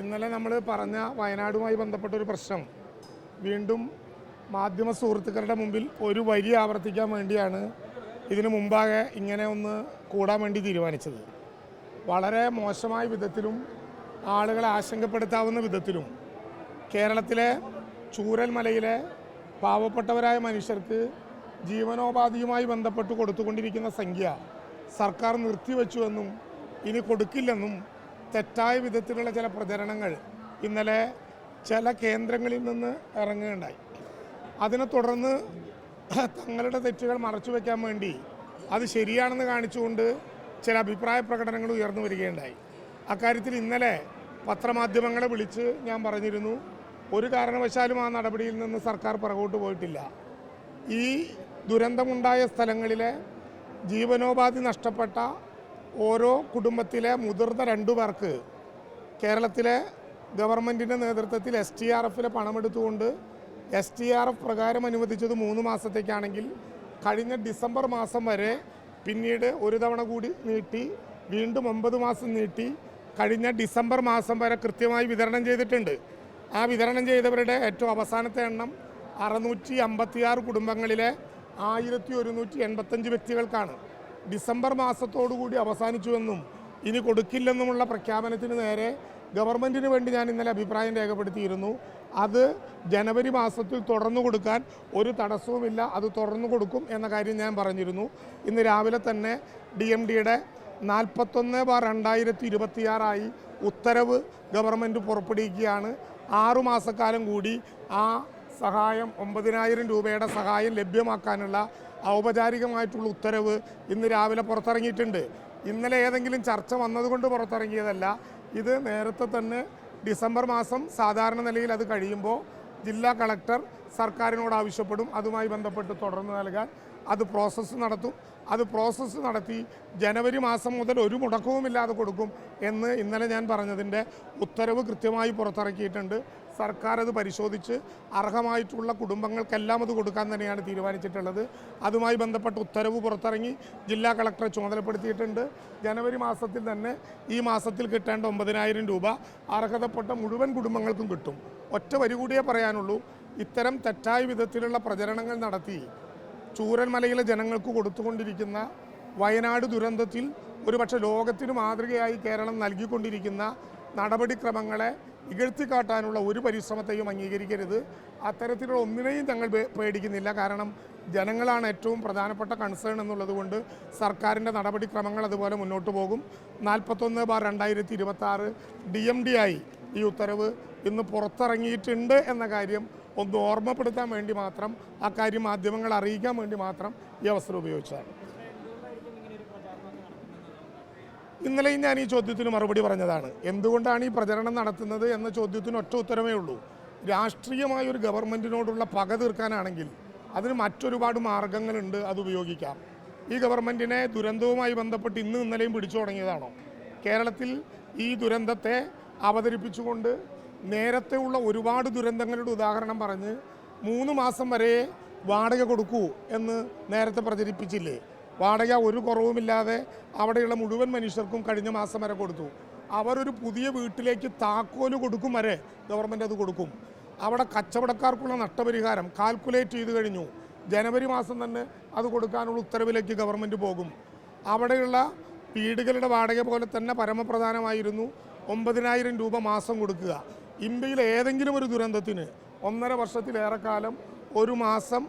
ഇന്നലെ നമ്മൾ പറഞ്ഞ വയനാടുമായി ബന്ധപ്പെട്ടൊരു പ്രശ്നം വീണ്ടും മാധ്യമ സുഹൃത്തുക്കളുടെ മുമ്പിൽ ഒരു വരി ആവർത്തിക്കാൻ വേണ്ടിയാണ് ഇതിനു മുമ്പാകെ ഇങ്ങനെ ഒന്ന് കൂടാൻ വേണ്ടി തീരുമാനിച്ചത്. വളരെ മോശമായ വിധത്തിലും ആളുകളെ ആശങ്കപ്പെടുത്താവുന്ന വിധത്തിലും കേരളത്തിലെ ചൂരൽമലയിലെ പാവപ്പെട്ടവരായ മനുഷ്യർക്ക് ജീവനോപാധിയുമായി ബന്ധപ്പെട്ട് കൊടുത്തുകൊണ്ടിരിക്കുന്ന സംഖ്യ സർക്കാർ നിർത്തിവെച്ചുവെന്നും ഇനി കൊടുക്കില്ലെന്നും തെറ്റായ വിധത്തിലുള്ള ചില പ്രചരണങ്ങൾ ഇന്നലെ ചില കേന്ദ്രങ്ങളിൽ നിന്ന് ഇറങ്ങുകയുണ്ടായി. അതിനെ തുടർന്ന് തങ്ങളുടെ തെറ്റുകൾ മറച്ചു വയ്ക്കാൻ വേണ്ടി അത് ശരിയാണെന്ന് കാണിച്ചുകൊണ്ട് ചില അഭിപ്രായ പ്രകടനങ്ങൾ ഉയർന്നു വരികയുണ്ടായി. അക്കാര്യത്തിൽ ഇന്നലെ പത്രമാധ്യമങ്ങളെ വിളിച്ച് ഞാൻ പറഞ്ഞിരുന്നു, ഒരു കാരണവശാലും ആ നടപടിയിൽ നിന്ന് സർക്കാർ പുറകോട്ട് പോയിട്ടില്ല. ഈ ദുരന്തമുണ്ടായ സ്ഥലങ്ങളിലെ ജീവനോപാധി നഷ്ടപ്പെട്ട ഓരോ കുടുംബത്തിലെ മുതിർന്ന 2 പേർക്ക് കേരളത്തിലെ ഗവൺമെൻറ്റിൻ്റെ നേതൃത്വത്തിൽ STRFിലെ പണമെടുത്തുകൊണ്ട് STRF പ്രകാരം അനുവദിച്ചത് 3 മാസത്തേക്കാണെങ്കിൽ കഴിഞ്ഞ ഡിസംബർ മാസം വരെ പിന്നീട് ഒരു തവണ കൂടി നീട്ടി വീണ്ടും 9 മാസം നീട്ടി കഴിഞ്ഞ ഡിസംബർ മാസം വരെ കൃത്യമായി വിതരണം ചെയ്തിട്ടുണ്ട്. ആ വിതരണം ചെയ്തവരുടെ ഏറ്റവും അവസാനത്തെ എണ്ണം 656 കുടുംബങ്ങളിലെ 1185 വ്യക്തികൾക്കാണ്. ഡിസംബർ മാസത്തോടുകൂടി അവസാനിച്ചുവെന്നും ഇനി കൊടുക്കില്ലെന്നുമുള്ള പ്രഖ്യാപനത്തിന് നേരെ ഗവൺമെൻറ്റിന് വേണ്ടി ഞാൻ ഇന്നലെ അഭിപ്രായം രേഖപ്പെടുത്തിയിരുന്നു. അത് ജനുവരി മാസത്തിൽ തുടർന്നു കൊടുക്കാൻ ഒരു തടസ്സവുമില്ല, അത് തുടർന്നു കൊടുക്കും എന്ന കാര്യം ഞാൻ പറഞ്ഞിരുന്നു. ഇന്ന് രാവിലെ തന്നെ DMDയുടെ 41/2026 ഉത്തരവ് ഗവൺമെൻറ് പുറപ്പെടുവിക്കുകയാണ്. 6 മാസക്കാലം കൂടി ആ സഹായം 9000 രൂപയുടെ സഹായം ലഭ്യമാക്കാനുള്ള ഔപചാരികമായിട്ടുള്ള ഉത്തരവ് ഇന്ന് രാവിലെ പുറത്തിറങ്ങിയിട്ടുണ്ട്. ഇന്നലെ ഏതെങ്കിലും ചർച്ച വന്നതുകൊണ്ട് പുറത്തിറങ്ങിയതല്ല. ഇത് നേരത്തെ തന്നെ ഡിസംബർ മാസം സാധാരണ നിലയിൽ അത് കഴിയുമ്പോൾ ജില്ലാ കളക്ടർ സർക്കാരിനോട് ആവശ്യപ്പെടും അതുമായി ബന്ധപ്പെട്ട് തുടർന്ന് നൽകാൻ. അത് പ്രോസസ്സ് നടത്തും. അത് പ്രോസസ്സ് നടത്തി ജനുവരി മാസം മുതൽ ഒരു മുടക്കവുമില്ലാതെ കൊടുക്കും എന്ന് ഇന്നലെ ഞാൻ പറഞ്ഞതിൻ്റെ ഉത്തരവ് കൃത്യമായി പുറത്തിറക്കിയിട്ടുണ്ട്. സർക്കാർ അത് പരിശോധിച്ച് അർഹമായിട്ടുള്ള കുടുംബങ്ങൾക്കെല്ലാം അത് കൊടുക്കാൻ തന്നെയാണ് തീരുമാനിച്ചിട്ടുള്ളത്. അതുമായി ബന്ധപ്പെട്ട ഉത്തരവ് പുറത്തിറങ്ങി ജില്ലാ കളക്ടറെ ചുമതലപ്പെടുത്തിയിട്ടുണ്ട്. ജനുവരി മാസത്തിൽ തന്നെ ഈ മാസത്തിൽ കിട്ടേണ്ട 9000 രൂപ അർഹതപ്പെട്ട മുഴുവൻ കുടുംബങ്ങൾക്കും കിട്ടും. ഒറ്റ വരി കൂടിയേ പറയാനുള്ളൂ, ഇത്തരം തെറ്റായ വിധത്തിലുള്ള പ്രചരണങ്ങൾ നടത്തി ചൂരൽമലയിലെ ജനങ്ങൾക്ക് കൊടുത്തുകൊണ്ടിരിക്കുന്ന വയനാട് ദുരന്തത്തിൽ ഒരുപക്ഷെ ലോകത്തിന് മാതൃകയായി കേരളം നൽകിക്കൊണ്ടിരിക്കുന്ന നടപടിക്രമങ്ങളെ ഇകഴ്ത്തിക്കാട്ടാനുള്ള ഒരു പരിശ്രമത്തെയും അംഗീകരിക്കരുത്. അത്തരത്തിലുള്ള ഒന്നിനെയും ഞങ്ങൾ പേടിക്കുന്നില്ല. കാരണം ജനങ്ങളാണ് ഏറ്റവും പ്രധാനപ്പെട്ട കൺസേൺ എന്നുള്ളത് കൊണ്ട് സർക്കാരിൻ്റെ നടപടിക്രമങ്ങൾ അതുപോലെ മുന്നോട്ട് പോകും. 41/2026 DMD ആയി ഈ ഉത്തരവ് ഇന്ന് പുറത്തിറങ്ങിയിട്ടുണ്ട് എന്ന കാര്യം ഒന്ന് ഓർമ്മപ്പെടുത്താൻ വേണ്ടി മാത്രം, ആ കാര്യം മാധ്യമങ്ങളെ അറിയിക്കാൻ വേണ്ടി മാത്രം ഈ അവസരം ഉപയോഗിച്ചതാണ്. ഇന്നലെയും ഞാൻ ഈ ചോദ്യത്തിന് മറുപടി പറഞ്ഞതാണ്. എന്തുകൊണ്ടാണ് ഈ പ്രചരണം നടത്തുന്നത് എന്ന ചോദ്യത്തിന് ഒറ്റ ഉത്തരമേ ഉള്ളൂ. രാഷ്ട്രീയമായ ഒരു ഗവൺമെൻറ്റിനോടുള്ള പക തീർക്കാനാണെങ്കിൽ അതിന് മറ്റൊരുപാട് മാർഗങ്ങളുണ്ട്, അത് ഉപയോഗിക്കാം. ഈ ഗവൺമെൻറ്റിനെ ദുരന്തവുമായി ബന്ധപ്പെട്ട് ഇന്നലെയും പിടിച്ചു തുടങ്ങിയതാണോ? കേരളത്തിൽ ഈ ദുരന്തത്തെ അവതരിപ്പിച്ചുകൊണ്ട് നേരത്തെ ഉള്ള ഒരുപാട് ദുരന്തങ്ങളുടെ ഉദാഹരണം പറഞ്ഞ് 3 മാസം വരെ വാടക കൊടുക്കൂ എന്ന് നേരത്തെ പ്രചരിപ്പിച്ചില്ലേ? വാടക ഒരു കുറവുമില്ലാതെ അവിടെയുള്ള മുഴുവൻ മനുഷ്യർക്കും കഴിഞ്ഞ മാസം വരെ കൊടുത്തു. അവരൊരു പുതിയ വീട്ടിലേക്ക് താക്കോല് കൊടുക്കും വരെ ഗവൺമെൻറ് അത് കൊടുക്കും. അവിടെ കച്ചവടക്കാർക്കുള്ള നഷ്ടപരിഹാരം കാൽക്കുലേറ്റ് ചെയ്ത് കഴിഞ്ഞു. ജനുവരി മാസം തന്നെ അത് കൊടുക്കാനുള്ള ഉത്തരവിലേക്ക് ഗവൺമെൻറ് പോകും. അവിടെയുള്ള വീടുകളുടെ വാടക പോലെ തന്നെ പരമപ്രധാനമായിരുന്നു 9000 രൂപ മാസം കൊടുക്കുക. ഇന്ത്യയിലെ ഏതെങ്കിലും ഒരു ദുരന്തത്തിന് 1.5 വർഷത്തിലേറെക്കാലം ഒരു മാസം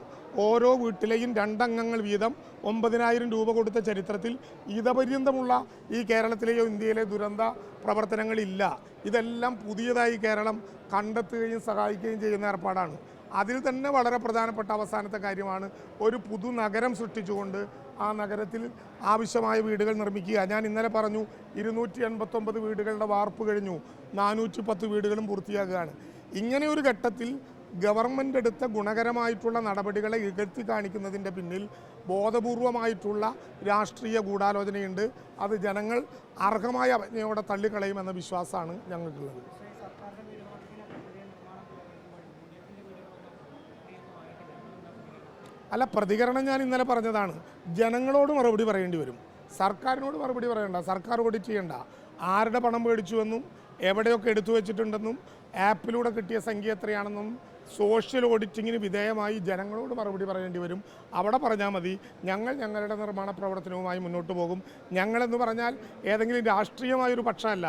ഓരോ വീട്ടിലെയും 2 അംഗങ്ങൾ വീതം 9000 രൂപ കൊടുത്ത ചരിത്രത്തിൽ ഇതപര്യന്തമുള്ള ഈ കേരളത്തിലെയോ ഇന്ത്യയിലെ ദുരന്ത പ്രവർത്തനങ്ങളില്ല. ഇതെല്ലാം പുതിയതായി കേരളം കണ്ടെത്തുകയും സഹായിക്കുകയും ചെയ്യുന്ന ഏർപ്പാടാണ്. അതിൽ തന്നെ വളരെ പ്രധാനപ്പെട്ട അവസാനത്തെ കാര്യമാണ് ഒരു പുതുനഗരം സൃഷ്ടിച്ചുകൊണ്ട് ആ നഗരത്തിൽ ആവശ്യമായ വീടുകൾ നിർമ്മിക്കുക. ഞാൻ ഇന്നലെ പറഞ്ഞു 289 വീടുകളുടെ വാർപ്പ് കഴിഞ്ഞു, 410 വീടുകളും പൂർത്തിയാകുകയാണ്. ഇങ്ങനെ ഒരു ഘട്ടത്തിൽ ഗവൺമെൻറ് എടുത്ത ഗുണകരമായിട്ടുള്ള നടപടികളെ ഇകഴ്ത്തി കാണിക്കുന്നതിൻ്റെ പിന്നിൽ ബോധപൂർവമായിട്ടുള്ള രാഷ്ട്രീയ ഗൂഢാലോചനയുണ്ട്. അത് ജനങ്ങൾ അർഹമായ അവജ്ഞയോടെ തള്ളിക്കളയുമെന്ന വിശ്വാസമാണ് ഞങ്ങൾക്കുള്ളത്. അല്ല, പ്രതികരണം ഞാൻ ഇന്നലെ പറഞ്ഞതാണ്. ജനങ്ങളോട് മറുപടി പറയേണ്ടി വരും, സർക്കാരിനോട് മറുപടി പറയണ്ട. സർക്കാർ ഓഡിറ്റ് ചെയ്യണ്ട. ആരുടെ പണം മേടിച്ചുവെന്നും എവിടെയൊക്കെ എടുത്തു വെച്ചിട്ടുണ്ടെന്നും ആപ്പിലൂടെ കിട്ടിയ സംഖ്യ എത്രയാണെന്നും സോഷ്യൽ ഓഡിറ്റിങ്ങിന് വിധേയമായി ജനങ്ങളോട് മറുപടി പറയേണ്ടി വരും. അവിടെ പറഞ്ഞാൽ മതി ഞങ്ങൾ ഞങ്ങളുടെ നിർമ്മാണ പ്രവർത്തനവുമായി മുന്നോട്ട് പോകും. ഞങ്ങളെന്ന് പറഞ്ഞാൽ ഏതെങ്കിലും രാഷ്ട്രീയമായൊരു പക്ഷമല്ല.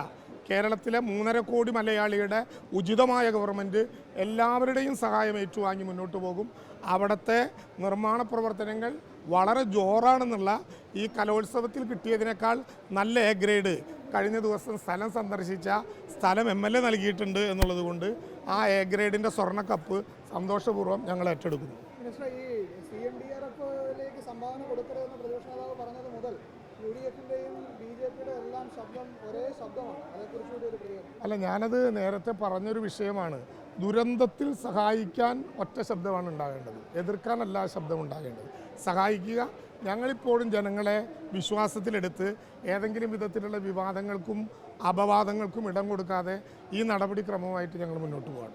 കേരളത്തിലെ 3.5 കോടി മലയാളിയുടെ ഉചിതമായ ഗവൺമെൻറ് എല്ലാവരുടെയും സഹായം ഏറ്റുവാങ്ങി മുന്നോട്ട് പോകും. അവിടുത്തെ നിർമ്മാണ പ്രവർത്തനങ്ങൾ വളരെ ജോറാണെന്നുള്ള ഈ കലോത്സവത്തിൽ കിട്ടിയതിനേക്കാൾ നല്ല എ ഗ്രേഡ് കഴിഞ്ഞ ദിവസം സ്ഥലം സന്ദർശിച്ച സ്ഥലം MLA നൽകിയിട്ടുണ്ട് എന്നുള്ളത് കൊണ്ട് ആ എ ഗ്രേഡിൻ്റെ സ്വർണ്ണക്കപ്പ് സന്തോഷപൂർവ്വം ഞങ്ങൾ ഏറ്റെടുക്കുന്നു. ഈ CMDRF-ലേക്ക് സംഭാവന കൊടുക്കരുതെന്ന് പ്രതിപക്ഷ നേതാവ് പറഞ്ഞത് മുതൽ UDF-ന്റെയും BJP-യുടെ എല്ലാം ശബ്ദം ഒരേ ശബ്ദമാണ്. അതേക്കുറിച്ചുകൂടി ഒരു പ്രതികരണം. അല്ല, ഞാനത് നേരത്തെ പറഞ്ഞൊരു വിഷയമാണ്. ദുരന്തത്തിൽ സഹായിക്കാൻ ഒറ്റ ശബ്ദമാണ് ഉണ്ടാകേണ്ടത്, എതിർക്കാനല്ല ശബ്ദം ഉണ്ടാകേണ്ടത്. സഹായിക്കുക. ഞങ്ങളിപ്പോഴും ജനങ്ങളെ വിശ്വാസത്തിലെടുത്ത് ഏതെങ്കിലും വിധത്തിലുള്ള വിവാദങ്ങൾക്കും അപവാദങ്ങൾക്കും ഇടം കൊടുക്കാതെ ഈ നടപടിക്രമവുമായിട്ട് ഞങ്ങൾ മുന്നോട്ട് പോകാം.